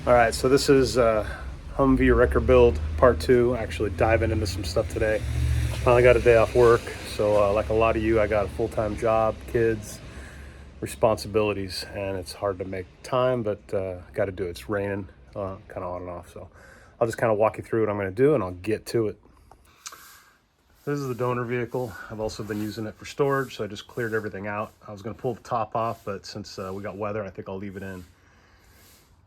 All right, so this is Humvee wrecker build part 2. Actually diving into some stuff today. Finally got a day off work, so like a lot of you, I got a full-time job, kids, responsibilities, and it's hard to make time, but got to do it. It's raining, kind of on and off, so I'll just kind of walk you through what I'm going to do, and I'll get to it. This is the donor vehicle. I've also been using it for storage, so I just cleared everything out. I was going to pull the top off, but since we got weather, I think I'll leave it in.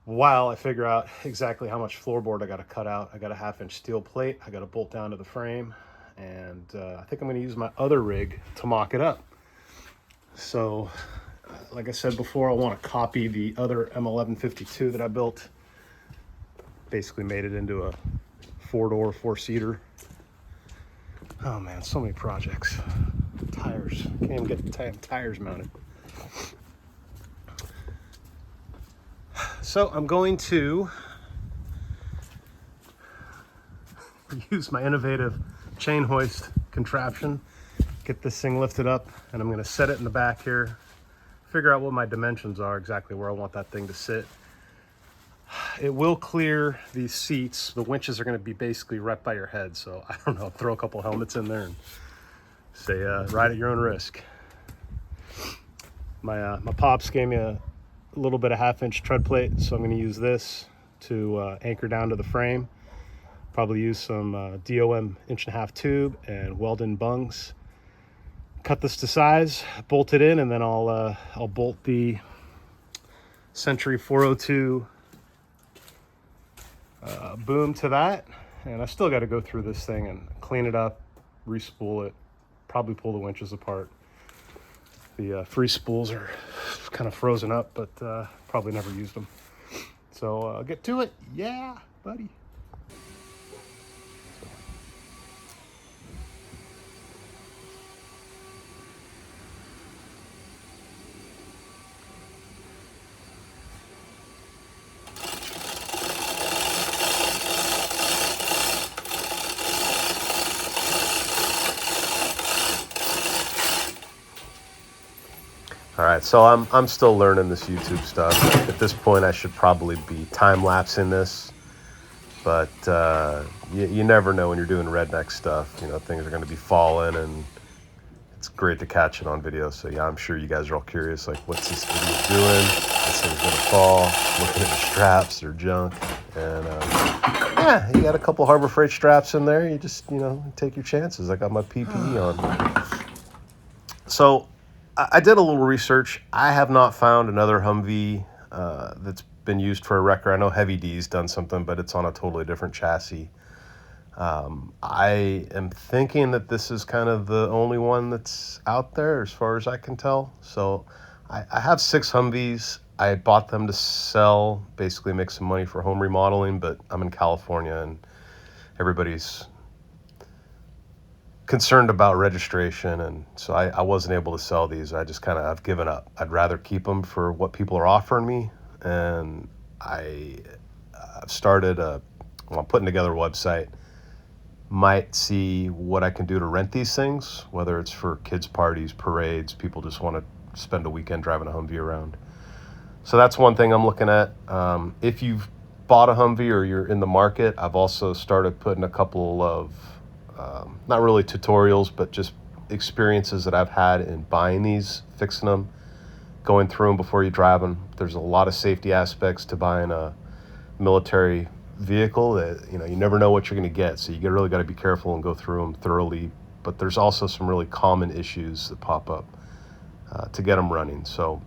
While I figure out exactly how much floorboard I got to cut out. I got a 1/2-inch steel plate I got to bolt down to the frame, and I think I'm going to use my other rig to mock it up. So like I said before, I want to copy the other M1152 that I built. Basically made it into a 4-door 4-seater. Oh man, so many projects. Tires, can't even get the tires mounted. So I'm going to use my innovative chain hoist contraption, get this thing lifted up, and I'm going to set it in the back here, figure out what my dimensions are, exactly where I want that thing to sit. It will clear these seats. The winches are going to be basically right by your head, so I don't know, throw a couple helmets in there and say ride at your own risk. My pops gave me a little bit of 1/2-inch tread plate, so I'm going to use this to anchor down to the frame. Probably use some DOM 1.5-inch tube and weld in bungs. Cut this to size, bolt it in, and then I'll bolt the Century 402 boom to that. And I still got to go through this thing and clean it up, re-spool it, probably pull the winches apart. The free spools are kind of frozen up, but probably never used them. So I'll get to it. Yeah, buddy. All right, so I'm still learning this YouTube stuff. At this point, I should probably be time-lapsing this, but you never know when you're doing redneck stuff. You know, things are going to be falling, and it's great to catch it on video. So yeah, I'm sure you guys are all curious, like, what's this idiot doing? This thing's going to fall. Looking at the straps, they're junk, and yeah, you got a couple Harbor Freight straps in there. You just, take your chances. I got my PPE on. So I did a little research. I have not found another Humvee that's been used for a wrecker. I know Heavy D's done something, but it's on a totally different chassis. I am thinking that this is kind of the only one that's out there as far as I can tell. So I have 6 Humvees. I bought them to sell, basically make some money for home remodeling, but I'm in California and everybody's concerned about registration, and so I wasn't able to sell these. I've given up. I'd rather keep them for what people are offering me, and I've started I'm putting together a website. Might see what I can do to rent these things, whether it's for kids' parties, parades, people just want to spend a weekend driving a Humvee around. So that's one thing I'm looking at. If you've bought a Humvee or you're in the market, I've also started putting a couple of not really tutorials, but just experiences that I've had in buying these, fixing them, going through them before you drive them. There's a lot of safety aspects to buying a military vehicle that, you never know what you're going to get. So you really got to be careful and go through them thoroughly. But there's also some really common issues that pop up to get them running. So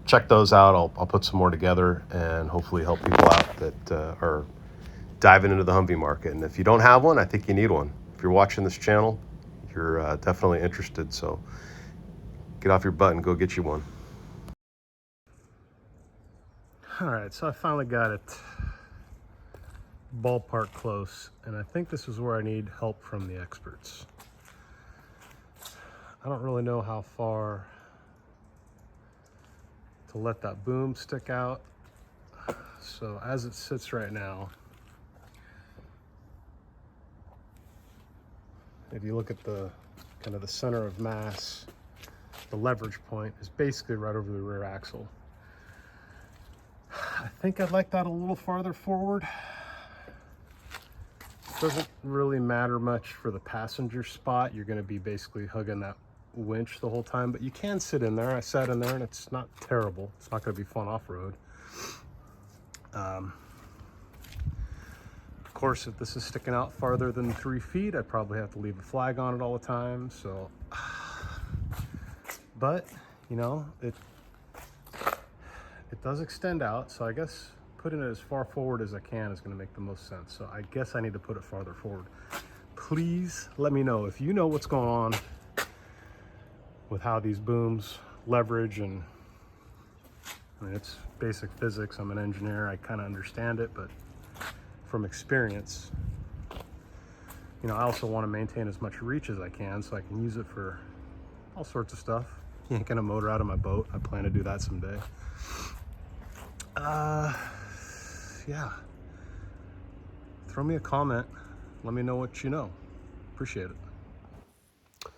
check those out. I'll put some more together and hopefully help people out that are diving into the Humvee market. And if you don't have one, I think you need one. If you're watching this channel, you're definitely interested. So get off your butt and go get you one. All right, so I finally got it ballpark close, and I think this is where I need help from the experts. I don't really know how far to let that boom stick out. So as it sits right now, if you look at the kind of the center of mass, the leverage point is basically right over the rear axle. I think I'd like that a little farther forward. Doesn't really matter much for the passenger spot. You're going to be basically hugging that winch the whole time, but you can sit in there. I sat in there and it's not terrible. It's not going to be fun off-road. Of course, if this is sticking out farther than 3 feet, I'd probably have to leave a flag on it all the time. So, but you know, it does extend out. So I guess putting it as far forward as I can is going to make the most sense. So I guess I need to put it farther forward. Please let me know if you know what's going on with how these booms leverage. And I mean, it's basic physics. I'm an engineer. I kind of understand it, but from experience, you know, I also want to maintain as much reach as I can so I can use it for all sorts of stuff. Yanking a motor out of my boat. I plan to do that someday. Yeah. Throw me a comment. Let me know what you know. Appreciate it.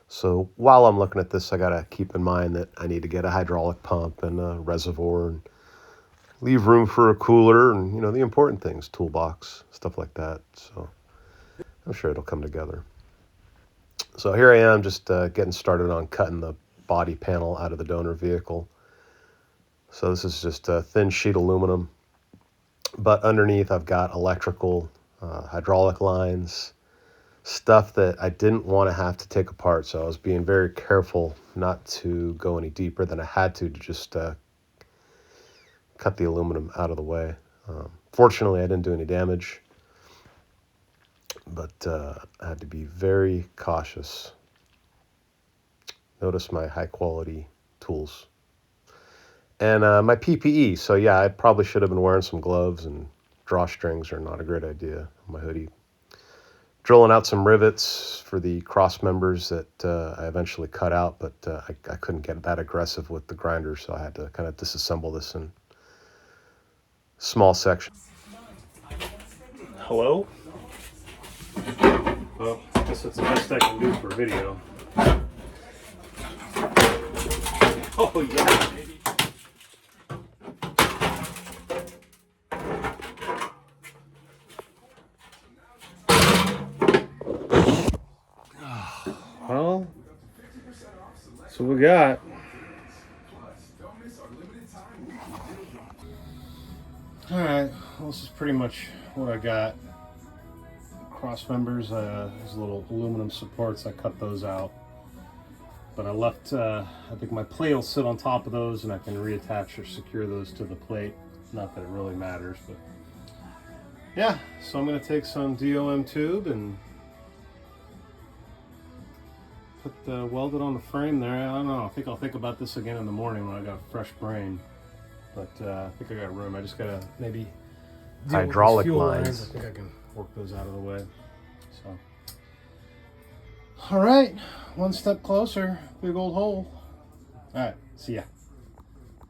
So while I'm looking at this, I got to keep in mind that I need to get a hydraulic pump and a reservoir and leave room for a cooler and, you know, the important things, toolbox, stuff like that. So I'm sure it'll come together. So here I am just getting started on cutting the body panel out of the donor vehicle. So this is just a thin sheet aluminum, but underneath I've got electrical, hydraulic lines, stuff that I didn't want to have to take apart. So I was being very careful not to go any deeper than I had to just cut the aluminum out of the way. Fortunately, I didn't do any damage, but I had to be very cautious. Notice my high quality tools. And my PPE. So yeah, I probably should have been wearing some gloves, and drawstrings are not a great idea on my hoodie. Drilling out some rivets for the cross members that I eventually cut out, but I couldn't get that aggressive with the grinder, so I had to kind of disassemble this in small sections. Hello? Well, I guess that's the best I can do for a video. Oh yeah, baby. Well, that's what we got. All right, well, this is pretty much what I got. Cross members, these little aluminum supports, I cut those out. But I left, I think my plate will sit on top of those and I can reattach or secure those to the plate. Not that it really matters, but yeah. So I'm gonna take some DOM tube and weld it on the frame there. I don't know, I think I'll think about this again in the morning when I got a fresh brain. But I think I got room. I just gotta maybe hydraulic lines. I think I can work those out of the way. So, all right, one step closer. Big old hole. All right, see ya.